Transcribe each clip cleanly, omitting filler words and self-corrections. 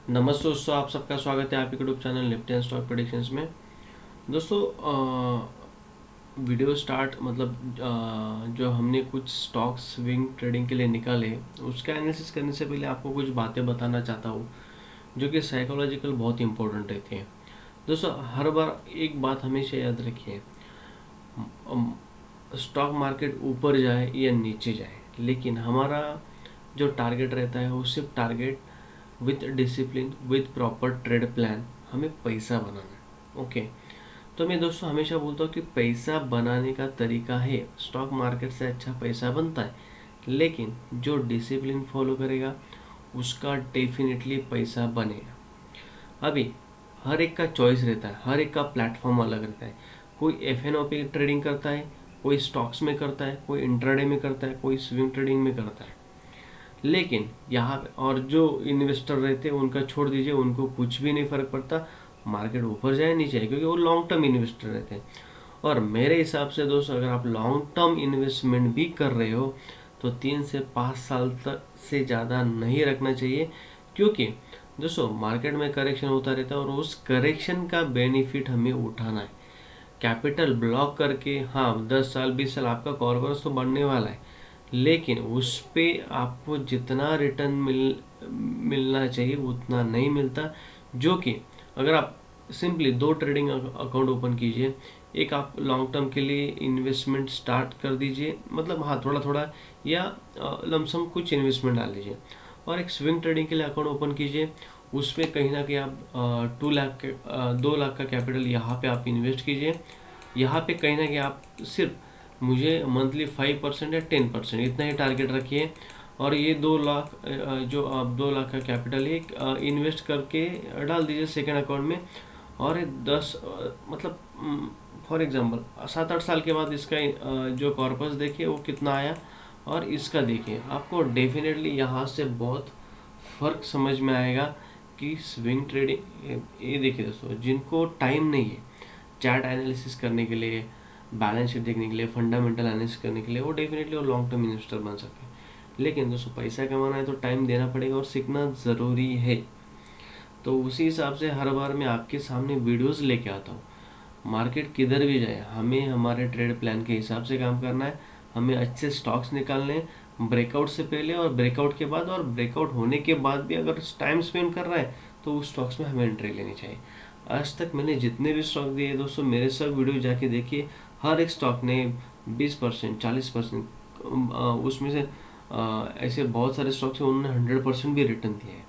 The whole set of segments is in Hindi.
नमस्ते दोस्तों, आप सबका स्वागत है आपके YouTube channel Nifty and stock predictions में। दोस्तों, वीडियो स्टार्ट जो हमने कुछ स्टॉक स्विंग ट्रेडिंग के लिए निकाले, उसका एनालिसिस करने से पहले आपको कुछ बातें बताना चाहता हूँ जो कि साइकोलॉजिकल बहुत इंपॉर्टेंट रहती हैं। दोस्तों, हर बार एक बात हमेशा याद रखिए, स्टॉक मार्केट ऊपर जाए या नीचे जाए, लेकिन हमारा जो टारगेट रहता है वो सिर्फ target with discipline, with proper trade plan, हमें पैसा बनाना है। ओके, तो मैं दोस्तों हमेशा बोलता हूँ कि पैसा बनाने का तरीका है, स्टॉक मार्केट से अच्छा पैसा बनता है, लेकिन जो डिसिप्लिन फॉलो करेगा उसका डेफिनेटली पैसा बनेगा। अभी हर एक का चॉइस रहता है, हर एक का प्लेटफॉर्म अलग रहता है। कोई एफ पे ट्रेडिंग करता है, कोई स्टॉक्स में करता है, कोई इंट्राडे में करता है, कोई स्विंग ट्रेडिंग में करता है। लेकिन यहाँ पे और जो इन्वेस्टर रहते हैं उनका छोड़ दीजिए, उनको कुछ भी नहीं फर्क पड़ता मार्केट ऊपर जाए नीचे जाए, क्योंकि वो लॉन्ग टर्म इन्वेस्टर रहते हैं। और मेरे हिसाब से दोस्तों, अगर आप लॉन्ग टर्म इन्वेस्टमेंट भी कर रहे हो तो 3 से 5 साल तक से ज़्यादा नहीं रखना चाहिए, क्योंकि दोस्तों मार्केट में करेक्शन होता रहता है और उस करेक्शन का बेनिफिट हमें उठाना है। कैपिटल ब्लॉक करके हाँ 10 साल 20 साल आपका कॉर्पोरेट तो बढ़ने वाला है, लेकिन उस पे आपको जितना रिटर्न मिलना चाहिए उतना नहीं मिलता। जो कि अगर आप सिंपली 2 ट्रेडिंग अकाउंट ओपन कीजिए, एक आप लॉन्ग टर्म के लिए इन्वेस्टमेंट स्टार्ट कर दीजिए, मतलब हाँ थोड़ा थोड़ा, या लमसम कुछ इन्वेस्टमेंट डाल दीजिए, और एक स्विंग ट्रेडिंग के लिए अकाउंट ओपन कीजिए। उसमें कहीं ना कहीं आप 2 लाख का कैपिटल यहाँ पे आप इन्वेस्ट कीजिए। यहाँ पे कहीं ना कहीं आप सिर्फ मुझे मंथली 5% या 10% इतना ही टारगेट रखिए, और ये 2 लाख जो आप 2 लाख का कैपिटल है इन्वेस्ट करके डाल दीजिए सेकेंड अकाउंट में। और 10 मतलब फॉर एग्जांपल 7-8 साल के बाद इसका जो कॉर्पस देखिए वो कितना आया, और इसका देखिए, आपको डेफिनेटली यहाँ से बहुत फ़र्क समझ में आएगा कि स्विंग ट्रेडिंग। ये देखिए दोस्तों, जिनको टाइम नहीं है चार्ट एनालिसिस करने के लिए, बैलेंस शीट देखने के लिए, फंडामेंटल एनालिसिस करने के लिए, वो डेफिनेटली वो लॉन्ग टर्म इन्वेस्टर बन सकते हैं। लेकिन दोस्तों पैसा कमाना है तो टाइम देना पड़ेगा और सीखना ज़रूरी है। तो उसी हिसाब से हर बार मैं आपके सामने वीडियोस लेके आता हूँ। मार्केट किधर भी जाए, हमें हमारे ट्रेड प्लान के हिसाब से काम करना है। हमें अच्छे स्टॉक्स निकालने हैं, ब्रेकआउट से पहले और ब्रेकआउट के बाद, और ब्रेकआउट होने के बाद भी अगर टाइम स्पेंड कर रहा है तो उस स्टॉक्स में हमें एंट्री लेनी चाहिए। आज तक मैंने जितने भी स्टॉक दिए दोस्तों, मेरे सब वीडियो जाके देखिए, हर एक स्टॉक ने 20% 40%, उसमें से ऐसे बहुत सारे स्टॉक्स हैं उन्होंने 100% भी रिटर्न दिए हैं।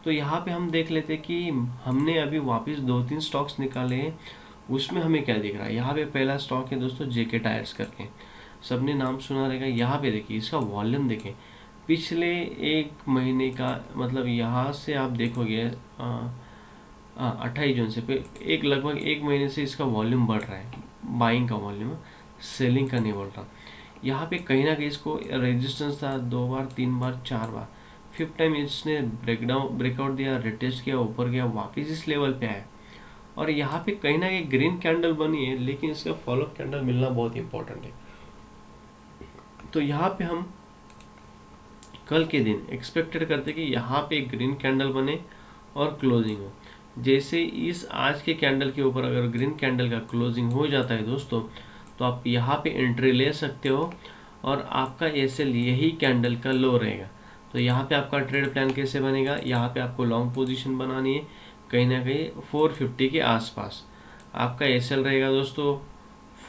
तो यहाँ पे हम देख लेते हैं कि हमने अभी वापस 2-3 स्टॉक्स निकाले हैं, उसमें हमें क्या दिख रहा है। यहाँ पे पहला स्टॉक है दोस्तों जेके टायर्स करके, सबने नाम सुना रहेगा। यहाँ पे देखिए इसका वॉल्यूम देखें, पिछले 1 महीने का, मतलब यहाँ से आप देखोगे 28 जून से पे एक लगभग 1 महीने से इसका वॉल्यूम बढ़ रहा है, बाइंग का वॉल्यूम, सेलिंग का नहीं बढ़ रहा। यहाँ पे कहीं ना कहीं इसको रेजिस्टेंस था 2 बार 3 बार 4 बार, 5th टाइम इसने ब्रेकआउट दिया, रिटेस्ट किया, ऊपर गया, वापस इस लेवल पे आया, और यहाँ पे कहीं ना कहीं ग्रीन कैंडल बनी है, लेकिन इसका फॉलो कैंडल मिलना बहुत इंपॉर्टेंट है। तो यहाँ पे हम कल के दिन एक्सपेक्टेड करते कि यहाँ पे एक ग्रीन कैंडल बने और क्लोजिंग हो। जैसे इस आज के कैंडल के ऊपर अगर ग्रीन कैंडल का क्लोजिंग हो जाता है दोस्तों, तो आप यहाँ पे एंट्री ले सकते हो, और आपका एसएल यही कैंडल का लो रहेगा। तो यहाँ पे आपका ट्रेड प्लान कैसे बनेगा, यहाँ पे आपको लॉन्ग पोजीशन बनानी है कहीं ना कहीं 450 के आसपास। आपका एसएल रहेगा दोस्तों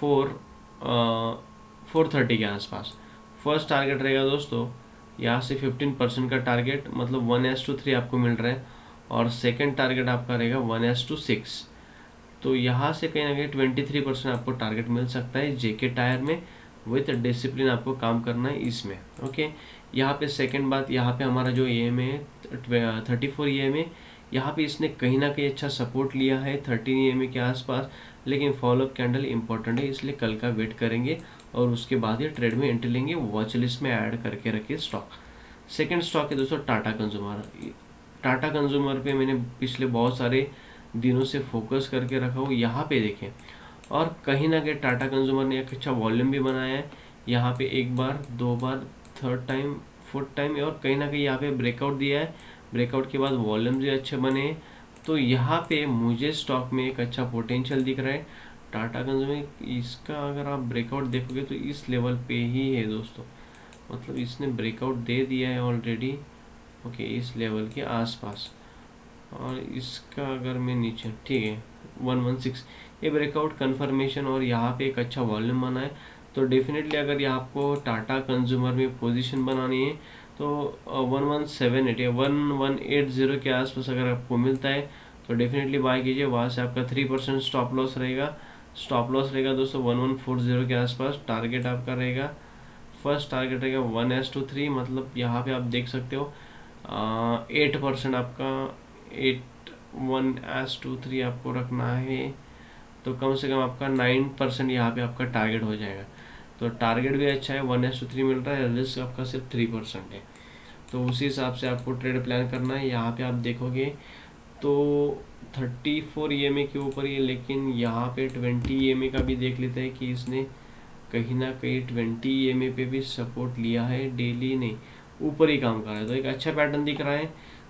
430 के आसपास। फर्स्ट टारगेट रहेगा दोस्तों यहाँ से 15% का टारगेट, मतलब 1:3 आपको मिल रहा है, और सेकेंड टारगेट आपका रहेगा 1:6। तो यहाँ से कहीं ना कहीं 23% आपको टारगेट मिल सकता है जेके टायर में। विथ डिसिप्लिन आपको काम करना है इसमें। ओके, यहाँ पे सेकेंड बात, यहाँ पे हमारा जो EMA है 34 EMA, यहाँ पे इसने कहीं ना कहीं अच्छा सपोर्ट लिया है 13 EMA के आसपास, लेकिन फॉलोअप कैंडल इंपॉर्टेंट है, इसलिए कल का वेट करेंगे और उसके बाद ही ट्रेड में एंट्री लेंगे। वॉच लिस्ट में ऐड करके रखिए स्टॉक। सेकेंड स्टॉक है दोस्तों टाटा कंज्यूमर। टाटा कंज्यूमर पे मैंने पिछले बहुत सारे दिनों से फोकस करके रखा हूँ। यहाँ पे देखें, और कहीं ना कहीं टाटा कंज्यूमर ने एक अच्छा वॉल्यूम भी बनाया है। यहाँ पे 1 बार 2 बार, 3rd टाइम 4th टाइम, और कहीं ना कहीं यहाँ पे ब्रेकआउट दिया है, ब्रेकआउट के बाद वॉल्यूम भी अच्छे बने, तो यहाँ पे मुझे स्टॉक में एक अच्छा पोटेंशियल दिख रहा है। टाटा कंज्यूमर इसका अगर आप ब्रेकआउट देखोगे तो इस लेवल पे ही है दोस्तों, मतलब इसने ब्रेकआउट दे दिया है ऑलरेडी। ओके, इस लेवल के आसपास, और इसका अगर मैं नीचे, ठीक है 116, ये ब्रेकआउट कंफर्मेशन और यहाँ पे एक अच्छा वॉल्यूम बना है। तो डेफिनेटली अगर ये आपको टाटा कंज्यूमर में पोजीशन बनानी है तो 1178 या 1180 के आसपास अगर आपको मिलता है तो डेफिनेटली बाय कीजिए। वहाँ से आपका 3% स्टॉप लॉस रहेगा। स्टॉप लॉस रहेगा दोस्तों 1140 के आसपास। टारगेट आपका रहेगा, फर्स्ट टारगेट रहेगा 1:3, मतलब यहाँ पे आप देख सकते हो 8% आपका 1:3 आपको रखना है, तो कम से कम आपका 9% यहाँ पे आपका टारगेट हो जाएगा। तो टारगेट भी अच्छा है, 1:3 मिल रहा है, रिस्क आपका सिर्फ 3% है। तो उसी हिसाब से आपको ट्रेड प्लान करना है। यहाँ पे आप देखोगे तो 34 EMA के ऊपर ही, लेकिन यहाँ पे 20 EMA का भी देख लेते हैं कि इसने कहीं ना कहीं 20 EMA पे भी सपोर्ट लिया है, डेली नहीं ऊपर ही काम कर रहा है, तो एक अच्छा पैटर्न दिख रहा है।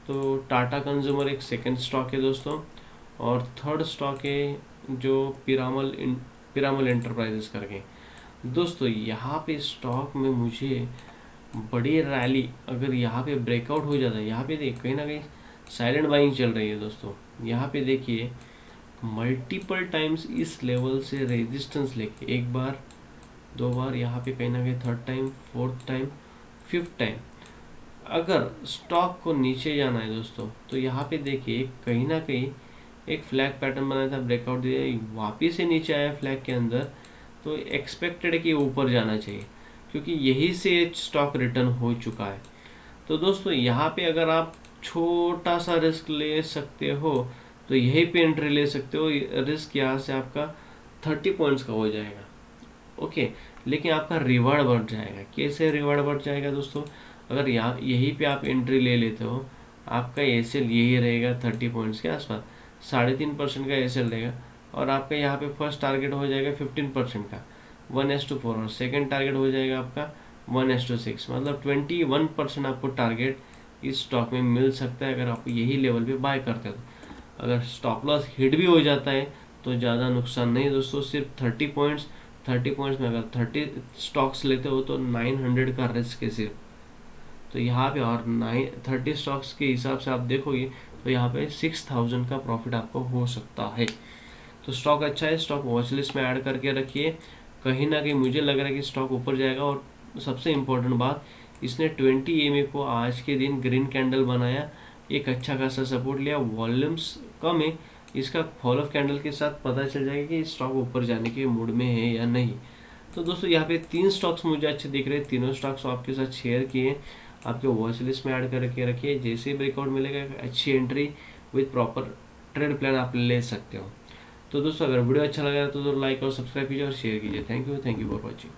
तो टाटा कंज्यूमर एक सेकंड स्टॉक है दोस्तों, और थर्ड स्टॉक है जो पिरामल एंटरप्राइजेस करके। दोस्तों यहाँ पे स्टॉक में मुझे बड़ी रैली, अगर यहाँ पे ब्रेकआउट हो जाता है, यहाँ पे देख कहीं ना कहीं साइलेंट बाइंग चल रही है दोस्तों। यहाँ पे देखिए मल्टीपल टाइम्स इस लेवल से रेजिस्टेंस लेके, एक बार दो बार, यहाँ पे कहीं ना कहीं third time, fourth time, fifth time, अगर स्टॉक को नीचे जाना है दोस्तों तो यहाँ पे देखिए कहीं ना कहीं एक फ्लैग पैटर्न बनाया था, ब्रेकआउट दिया, वापिस से नीचे आया फ्लैग के अंदर, तो एक्सपेक्टेड है कि ऊपर जाना चाहिए, क्योंकि यही से स्टॉक रिटर्न हो चुका है। तो दोस्तों यहाँ पे अगर आप छोटा सा रिस्क ले सकते हो तो यहीं पे एंट्री ले सकते हो। रिस्क यहाँ से आपका 30 पॉइंट्स का हो जाएगा, ओके, लेकिन आपका रिवार्ड बढ़ जाएगा। कैसे रिवार्ड बढ़ जाएगा दोस्तों, अगर यहाँ यहीं पे आप एंट्री ले लेते हो, आपका एसएल यही रहेगा 30 पॉइंट्स के आसपास, 3.5% का एसएल रहेगा, और आपका यहाँ पे फर्स्ट टारगेट हो जाएगा 15% का 1:4, और सेकेंड टारगेट हो जाएगा आपका 1:6, मतलब 21% आपको टारगेट इस स्टॉक में मिल सकता है अगर आप यही लेवल पे बाय करते हो। अगर स्टॉप लॉस हिट भी हो जाता है तो ज़्यादा नुकसान नहीं दोस्तों, सिर्फ 30 पॉइंट्स में अगर 30 स्टॉक्स लेते हो तो 900 का रिस्क है सिर्फ। तो यहाँ पे और 30 स्टॉक्स के हिसाब से आप देखोगे तो यहाँ पे 6000 का प्रॉफिट आपको हो सकता है। तो स्टॉक अच्छा है, स्टॉक वॉच लिस्ट में ऐड करके रखिए। कहीं ना कहीं मुझे लग रहा है कि स्टॉक ऊपर जाएगा। और सबसे इम्पोर्टेंट बात, इसने 20 EMA को आज के दिन ग्रीन कैंडल बनाया, एक अच्छा खासा सपोर्ट लिया, वॉल्यूम्स कम है, इसका फॉल ऑफ कैंडल के साथ पता चल जाएगा कि स्टॉक ऊपर जाने के मूड में है या नहीं। तो दोस्तों यहाँ पे 3 स्टॉक्स मुझे अच्छे दिख रहे हैं, तीनों स्टॉक्स आपके साथ शेयर किए, आपके वॉच लिस्ट में ऐड करके रखिए। जैसे ही ब्रेकआउट मिलेगा अच्छी entry with proper trade plan आप ले सकते हो। तो दोस्तों अगर वीडियो अच्छा लगा तो लाइक और सब्सक्राइब कीजिए और शेयर कीजिए। Thank you for watching.